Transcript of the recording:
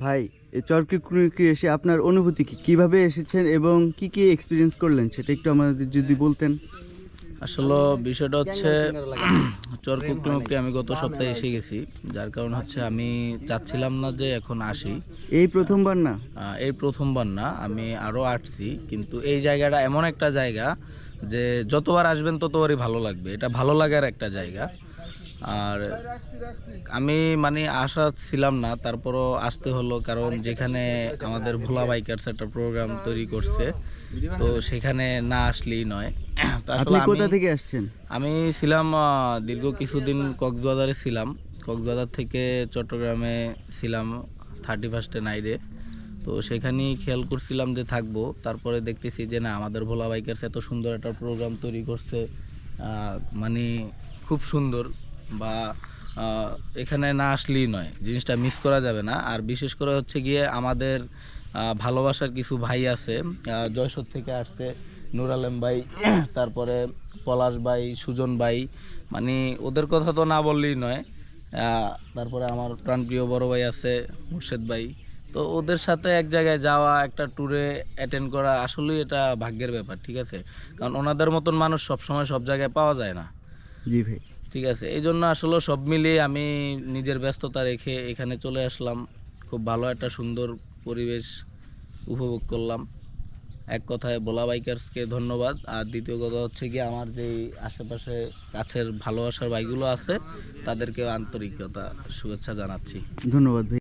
ভাই এই চরকিকুড়ি এসে আপনার অনুভূতি কি, কিভাবে এসেছেন এবং কি কি এক্সপিরিয়েন্স করলেন সেটা একটু আমাদের যদি বলতেন। আসলে বিষয়টা হচ্ছে চরকুকটি আমি গত সপ্তাহে এসে গেছি, যার কারণ হচ্ছে আমি চাচ্ছিলাম না যে এখন আসি। এই প্রথমবার না? এই প্রথমবার না, আমি আরও আসছি, কিন্তু এই জায়গাটা এমন একটা জায়গা যে যতবার আসবেন ততবারই ভালো লাগবে। এটা ভালো লাগার একটা জায়গা। আর আমি মানে আশা ছিলাম না, তারপরও আসতে হলো, কারণ যেখানে আমাদের ভোলা বাইকার্স একটা প্রোগ্রাম তৈরি করছে, তো সেখানে না আসলেই নয়। তো আপনি আসলে কোথা থেকে আসছেন? আমি ছিলাম দীর্ঘ কিছুদিন কক্সবাজারে ছিলাম। কক্সবাজার থেকে চট্টগ্রামে ছিলাম 31 নাইটে। তো সেখানেই খেয়াল করছিলাম যে থাকবো, তারপরে দেখতেছি যে না, আমাদের ভোলা বাইকার্স এত সুন্দর একটা প্রোগ্রাম তৈরি করছে, মানে খুব সুন্দর। বা এখানে না আসলেই নয়, জিনিসটা মিস করা যাবে না। আর বিশেষ করে হচ্ছে গিয়ে আমাদের ভালোবাসার কিছু ভাই আছে, যশোর থেকে আসছে, নুর আলম ভাই, তারপরে পলাশ ভাই, সুজন ভাই, মানে ওদের কথা তো না বললেই নয়। তারপরে আমার প্রাণপ্রিয় বড় ভাই আছে, মুর্শেদ ভাই। তো ওদের সাথে এক জায়গায় যাওয়া, একটা ট্যুরে অ্যাটেন্ড করা, আসলেই এটা ভাগ্যের ব্যাপার, ঠিক আছে? কারণ ওনাদের মতন মানুষ সবসময় সব জায়গায় পাওয়া যায় না। জি ভাই। ঠিক আছে, এই জন্য আসলে সব মিলিয়ে আমি নিজের ব্যস্ততা রেখে এখানে চলে আসলাম। খুব ভালো একটা সুন্দর পরিবেশ উপভোগ করলাম। এক কথায় ভোলা বাইকার্সকে ধন্যবাদ। আর দ্বিতীয় কথা হচ্ছে কি, আমার যেই আশেপাশে কাছের ভালোবাসার বাইকগুলো আছে তাদেরকেও আন্তরিকতা শুভেচ্ছা জানাচ্ছি। ধন্যবাদ ভাই।